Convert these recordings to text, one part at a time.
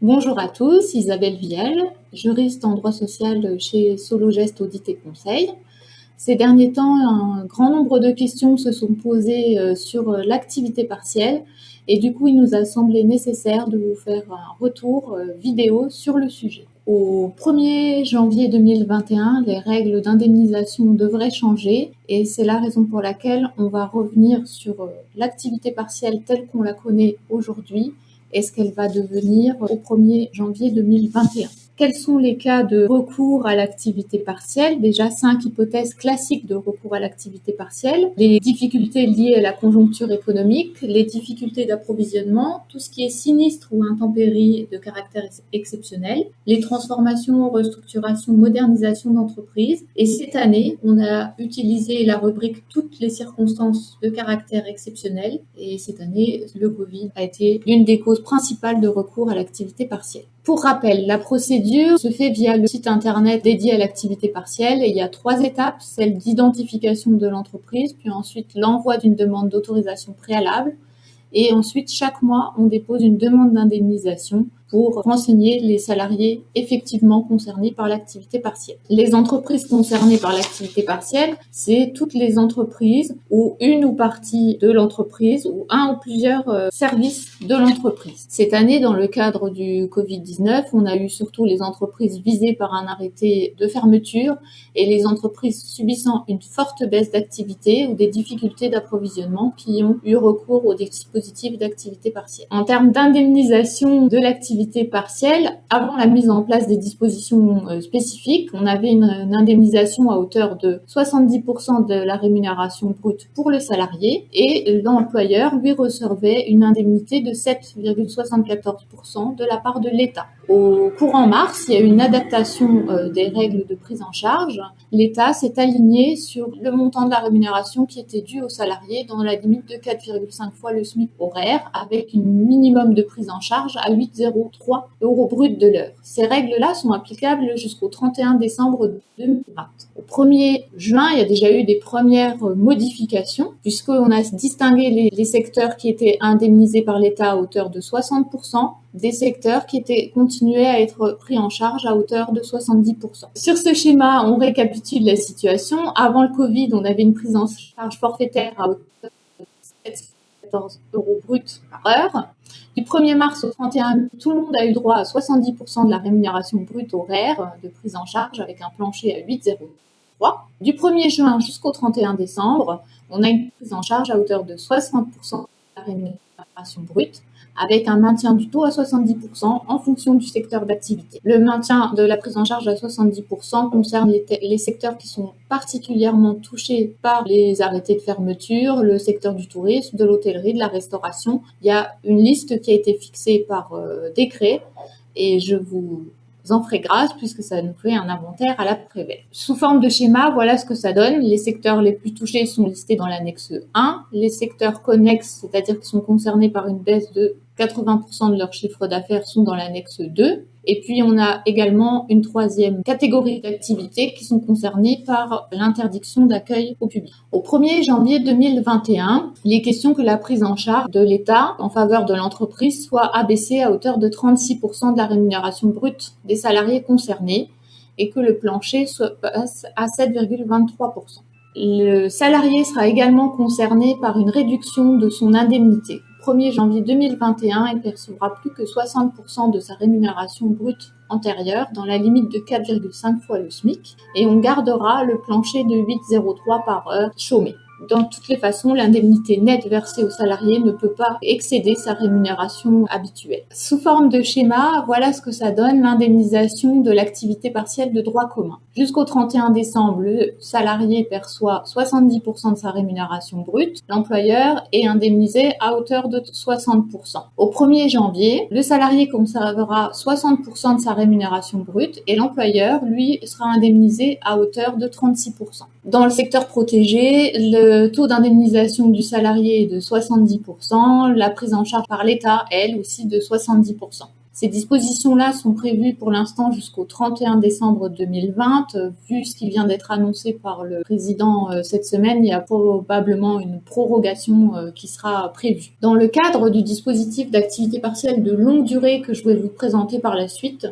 Bonjour à tous, Isabelle Vielle, juriste en droit social chez Sologest Audit et Conseil. Ces derniers temps, un grand nombre de questions se sont posées sur l'activité partielle et du coup, il nous a semblé nécessaire de vous faire un retour vidéo sur le sujet. Au 1er janvier 2021, les règles d'indemnisation devraient changer et c'est la raison pour laquelle on va revenir sur l'activité partielle telle qu'on la connaît aujourd'hui. Est-ce qu'elle va devenir au 1er janvier 2021 ? Quels sont les cas de recours à l'activité partielle ? Déjà 5 hypothèses classiques de recours à l'activité partielle. Les difficultés liées à la conjoncture économique, les difficultés d'approvisionnement, tout ce qui est sinistre ou intempérie de caractère exceptionnel, les transformations, restructurations, modernisation d'entreprise. Et cette année, on a utilisé la rubrique toutes les circonstances de caractère exceptionnel. Et cette année, le Covid a été l'une des causes principales de recours à l'activité partielle. Pour rappel, la procédure se fait via le site internet dédié à l'activité partielle et il y a 3 étapes, celle d'identification de l'entreprise, puis ensuite l'envoi d'une demande d'autorisation préalable et ensuite chaque mois on dépose une demande d'indemnisation pour renseigner les salariés effectivement concernés par l'activité partielle. Les entreprises concernées par l'activité partielle, c'est toutes les entreprises où une ou partie de l'entreprise ou un ou plusieurs services de l'entreprise. Cette année, dans le cadre du Covid-19, on a eu surtout les entreprises visées par un arrêté de fermeture et les entreprises subissant une forte baisse d'activité ou des difficultés d'approvisionnement qui ont eu recours aux dispositifs d'activité partielle. En termes d'indemnisation de l'activité partielle, avant la mise en place des dispositions spécifiques, on avait une indemnisation à hauteur de 70% de la rémunération brute pour le salarié et l'employeur lui recevait une indemnité de 7,74% de la part de l'État. Au courant mars, il y a eu une adaptation des règles de prise en charge. L'État s'est aligné sur le montant de la rémunération qui était due aux salariés dans la limite de 4,5 fois le SMIC horaire avec une minimum de prise en charge à 8,03 € brut de l'heure. Ces règles-là sont applicables jusqu'au 31 décembre 2020. Au 1er juin, il y a déjà eu des premières modifications puisqu'on a distingué les secteurs qui étaient indemnisés par l'État à hauteur de 60%, des secteurs qui continuaient à être pris en charge à hauteur de 70%. Sur ce schéma, on récapitule la situation. Avant le Covid, on avait une prise en charge forfaitaire à hauteur de 7,14 € brut par heure. Du 1er mars au 31, tout le monde a eu droit à 70% de la rémunération brute horaire de prise en charge avec un plancher à 8,03. Du 1er juin jusqu'au 31 décembre, on a une prise en charge à hauteur de 60% de la rémunération brute avec un maintien du taux à 70% en fonction du secteur d'activité. Le maintien de la prise en charge à 70% concerne les secteurs qui sont particulièrement touchés par les arrêtés de fermeture, le secteur du tourisme, de l'hôtellerie, de la restauration. Il y a une liste qui a été fixée par décret et je vous en ferai grâce puisque ça nous fait un inventaire à la Prévert. Sous forme de schéma, voilà ce que ça donne. Les secteurs les plus touchés sont listés dans l'annexe 1. Les secteurs connexes, c'est-à-dire qui sont concernés par une baisse de 80% de leur chiffre d'affaires, sont dans l'annexe 2. Et puis, on a également une troisième catégorie d'activités qui sont concernées par l'interdiction d'accueil au public. Au 1er janvier 2021, il est question que la prise en charge de l'État en faveur de l'entreprise soit abaissée à hauteur de 36% de la rémunération brute des salariés concernés et que le plancher passe à 7,23%. Le salarié sera également concerné par une réduction de son indemnité. 1er janvier 2021, il percevra plus que 60% de sa rémunération brute antérieure dans la limite de 4,5 fois le SMIC et on gardera le plancher de 8,03 par heure chômée. Dans toutes les façons, l'indemnité nette versée au salarié ne peut pas excéder sa rémunération habituelle. Sous forme de schéma, voilà ce que ça donne l'indemnisation de l'activité partielle de droit commun. Jusqu'au 31 décembre, le salarié perçoit 70% de sa rémunération brute. L'employeur est indemnisé à hauteur de 60%. Au 1er janvier, le salarié conservera 60% de sa rémunération brute et l'employeur, lui, sera indemnisé à hauteur de 36%. Dans le secteur protégé, le taux d'indemnisation du salarié est de 70%, la prise en charge par l'État, elle aussi, de 70%. Ces dispositions-là sont prévues pour l'instant jusqu'au 31 décembre 2020. Vu ce qui vient d'être annoncé par le président cette semaine, il y a probablement une prorogation qui sera prévue. Dans le cadre du dispositif d'activité partielle de longue durée que je vais vous présenter par la suite,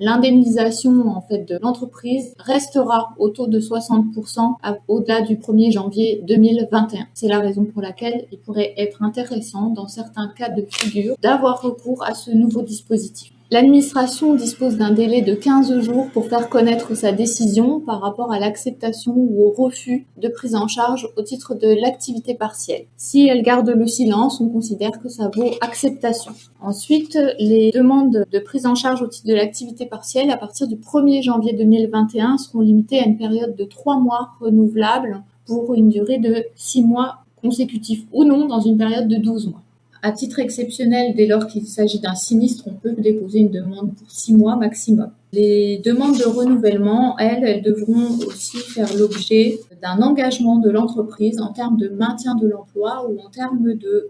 l'indemnisation en fait de l'entreprise restera au taux de 60% au-delà du 1er janvier 2021. C'est la raison pour laquelle il pourrait être intéressant dans certains cas de figure d'avoir recours à ce nouveau dispositif. L'administration dispose d'un délai de 15 jours pour faire connaître sa décision par rapport à l'acceptation ou au refus de prise en charge au titre de l'activité partielle. Si elle garde le silence, on considère que ça vaut acceptation. Ensuite, les demandes de prise en charge au titre de l'activité partielle à partir du 1er janvier 2021 seront limitées à une période de 3 mois renouvelable pour une durée de 6 mois consécutifs ou non dans une période de 12 mois. À titre exceptionnel, dès lors qu'il s'agit d'un sinistre, on peut déposer une demande pour 6 mois maximum. Les demandes de renouvellement, elles devront aussi faire l'objet d'un engagement de l'entreprise en termes de maintien de l'emploi ou en termes de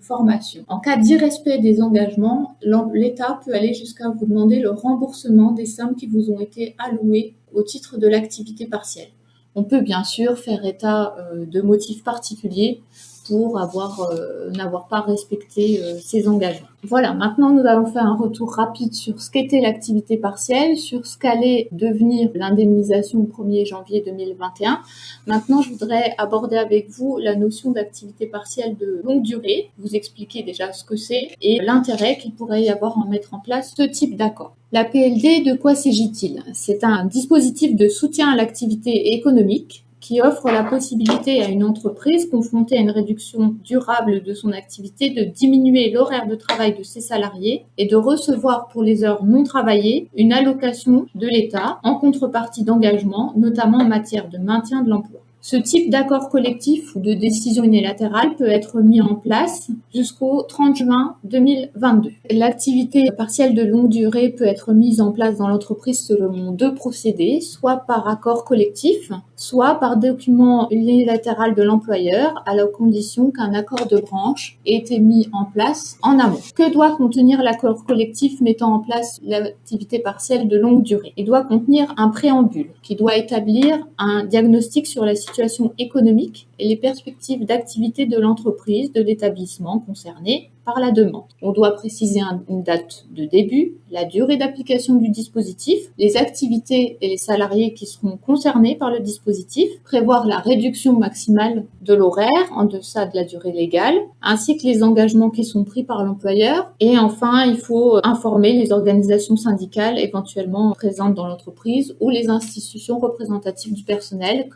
formation. En cas d'irrespect des engagements, l'État peut aller jusqu'à vous demander le remboursement des sommes qui vous ont été allouées au titre de l'activité partielle. On peut bien sûr faire état de motifs particuliers pour n'avoir pas respecté ses engagements. Voilà, maintenant nous allons faire un retour rapide sur ce qu'était l'activité partielle, sur ce qu'allait devenir l'indemnisation au 1er janvier 2021. Maintenant, je voudrais aborder avec vous la notion d'activité partielle de longue durée, vous expliquer déjà ce que c'est et l'intérêt qu'il pourrait y avoir à mettre en place ce type d'accord. La PLD, de quoi s'agit-il? C'est un dispositif de soutien à l'activité économique qui offre la possibilité à une entreprise confrontée à une réduction durable de son activité de diminuer l'horaire de travail de ses salariés et de recevoir pour les heures non travaillées une allocation de l'État en contrepartie d'engagement, notamment en matière de maintien de l'emploi. Ce type d'accord collectif ou de décision unilatérale peut être mis en place jusqu'au 30 juin 2022. L'activité partielle de longue durée peut être mise en place dans l'entreprise selon 2 procédés, soit par accord collectif, soit par document unilatéral de l'employeur, à la condition qu'un accord de branche ait été mis en place en amont. Que doit contenir l'accord collectif mettant en place l'activité partielle de longue durée? Il doit contenir un préambule qui doit établir un diagnostic sur la situation économique et les perspectives d'activité de l'entreprise, de l'établissement concerné par la demande. On doit préciser une date de début, la durée d'application du dispositif, les activités et les salariés qui seront concernés par le dispositif, prévoir la réduction maximale de l'horaire en deçà de la durée légale, ainsi que les engagements qui sont pris par l'employeur. Et enfin, il faut informer les organisations syndicales éventuellement présentes dans l'entreprise ou les institutions représentatives du personnel,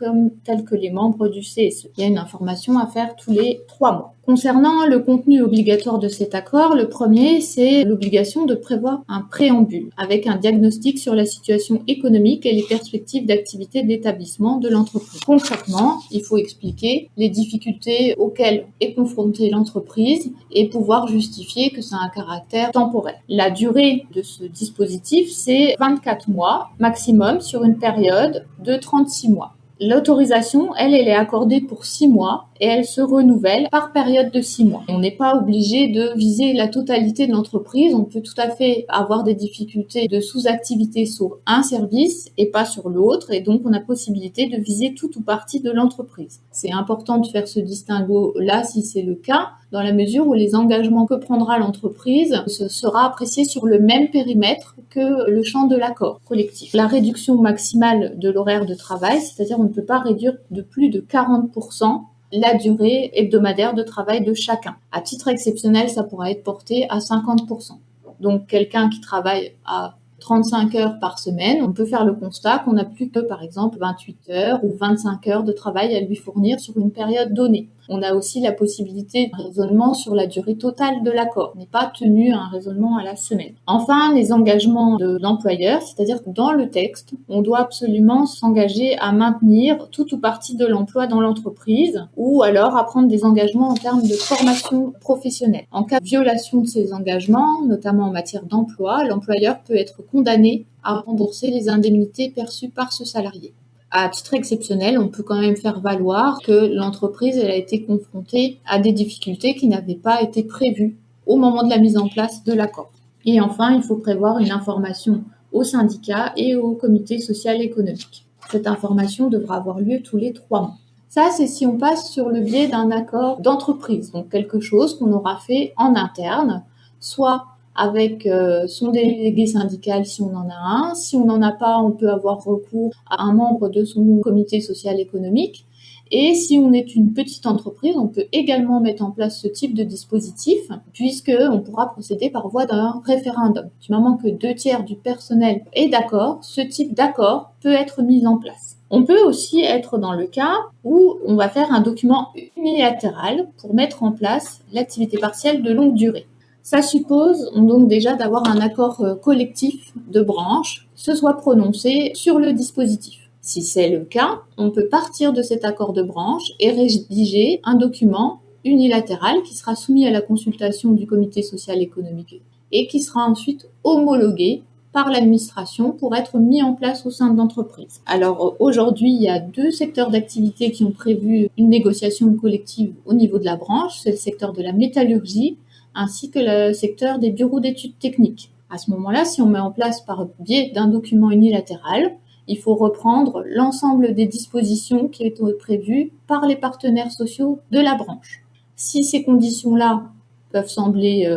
telles que les membres du CSE. Il y a une information à faire tous les 3 mois. Concernant le contenu obligatoire de cet accord, le premier, c'est l'obligation de prévoir un préambule avec un diagnostic sur la situation économique et les perspectives d'activité d'établissement de l'entreprise. Concrètement, il faut expliquer les difficultés auxquelles est confrontée l'entreprise et pouvoir justifier que c'est un caractère temporaire. La durée de ce dispositif, c'est 24 mois maximum sur une période de 36 mois. L'autorisation, elle est accordée pour 6 mois et elle se renouvelle par période de 6 mois. On n'est pas obligé de viser la totalité de l'entreprise. On peut tout à fait avoir des difficultés de sous-activité sur un service et pas sur l'autre. Et donc, on a possibilité de viser tout ou partie de l'entreprise. C'est important de faire ce distinguo-là si c'est le cas, dans la mesure où les engagements que prendra l'entreprise sera apprécié sur le même périmètre que le champ de l'accord collectif. La réduction maximale de l'horaire de travail, c'est-à-dire on ne peut pas réduire de plus de 40% la durée hebdomadaire de travail de chacun. À titre exceptionnel, ça pourra être porté à 50%. Donc quelqu'un qui travaille à 35 heures par semaine, on peut faire le constat qu'on n'a plus que, par exemple, 28 heures ou 25 heures de travail à lui fournir sur une période donnée. On a aussi la possibilité de raisonnement sur la durée totale de l'accord. On n'est pas tenu à un raisonnement à la semaine. Enfin, les engagements de l'employeur, c'est-à-dire que dans le texte, on doit absolument s'engager à maintenir tout ou partie de l'emploi dans l'entreprise ou alors à prendre des engagements en termes de formation professionnelle. En cas de violation de ces engagements, notamment en matière d'emploi, l'employeur peut être condamné à rembourser les indemnités perçues par ce salarié. À titre exceptionnel, on peut quand même faire valoir que l'entreprise elle a été confrontée à des difficultés qui n'avaient pas été prévues au moment de la mise en place de l'accord. Et enfin, il faut prévoir une information au syndicat et au comité social et économique. Cette information devra avoir lieu tous les 3 mois. Ça, c'est si on passe sur le biais d'un accord d'entreprise, donc quelque chose qu'on aura fait en interne, soit avec son délégué syndical si on en a un. Si on n'en a pas, on peut avoir recours à un membre de son comité social économique. Et si on est une petite entreprise, on peut également mettre en place ce type de dispositif, puisqu'on pourra procéder par voie d'un référendum. Du moment que 2/3 du personnel est d'accord, ce type d'accord peut être mis en place. On peut aussi être dans le cas où on va faire un document unilatéral pour mettre en place l'activité partielle de longue durée. Ça suppose donc déjà d'avoir un accord collectif de branche, ce soit prononcé sur le dispositif. Si c'est le cas, on peut partir de cet accord de branche et rédiger un document unilatéral qui sera soumis à la consultation du comité social économique et qui sera ensuite homologué par l'administration pour être mis en place au sein de l'entreprise. Alors aujourd'hui, il y a 2 secteurs d'activité qui ont prévu une négociation collective au niveau de la branche. C'est le secteur de la métallurgie ainsi que le secteur des bureaux d'études techniques. À ce moment-là, si on met en place par biais d'un document unilatéral, il faut reprendre l'ensemble des dispositions qui étaient prévues par les partenaires sociaux de la branche. Si ces conditions-là peuvent sembler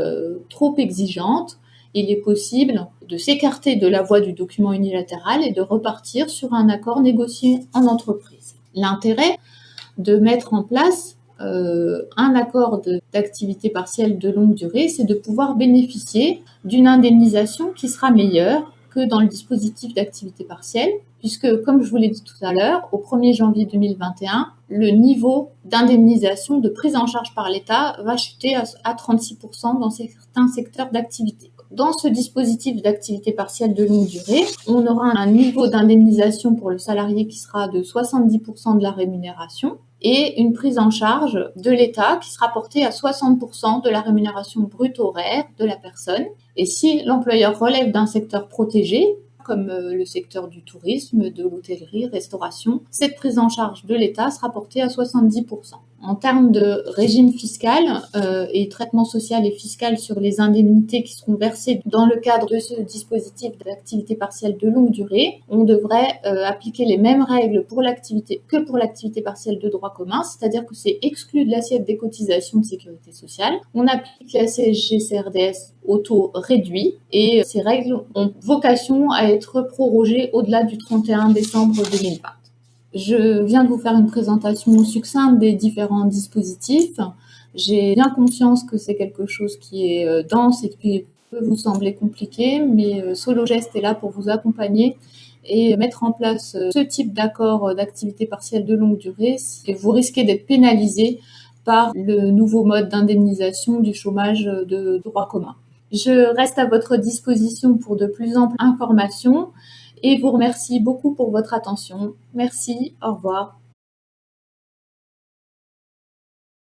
trop exigeantes, il est possible de s'écarter de la voie du document unilatéral et de repartir sur un accord négocié en entreprise. L'intérêt de mettre en place un accord d'activité partielle de longue durée, c'est de pouvoir bénéficier d'une indemnisation qui sera meilleure que dans le dispositif d'activité partielle, puisque, comme je vous l'ai dit tout à l'heure, au 1er janvier 2021, le niveau d'indemnisation de prise en charge par l'État va chuter à 36% dans certains secteurs d'activité. Dans ce dispositif d'activité partielle de longue durée, on aura un niveau d'indemnisation pour le salarié qui sera de 70% de la rémunération et une prise en charge de l'État qui sera portée à 60% de la rémunération brute horaire de la personne. Et si l'employeur relève d'un secteur protégé, comme le secteur du tourisme, de l'hôtellerie, restauration, cette prise en charge de l'État sera portée à 70%. En termes de régime fiscal et traitement social et fiscal sur les indemnités qui seront versées dans le cadre de ce dispositif d'activité partielle de longue durée, on devrait appliquer les mêmes règles pour l'activité que pour l'activité partielle de droit commun, c'est-à-dire que c'est exclu de l'assiette des cotisations de sécurité sociale. On applique la CSG-CRDS au taux réduit et ces règles ont vocation à être prorogées au-delà du 31 décembre 2020. Je viens de vous faire une présentation succincte des différents dispositifs. J'ai bien conscience que c'est quelque chose qui est dense et qui peut vous sembler compliqué, mais Sologest est là pour vous accompagner et mettre en place ce type d'accord d'activité partielle de longue durée. Et vous risquez d'être pénalisé par le nouveau mode d'indemnisation du chômage de droit commun. Je reste à votre disposition pour de plus amples informations et vous remercie beaucoup pour votre attention. Merci, au revoir.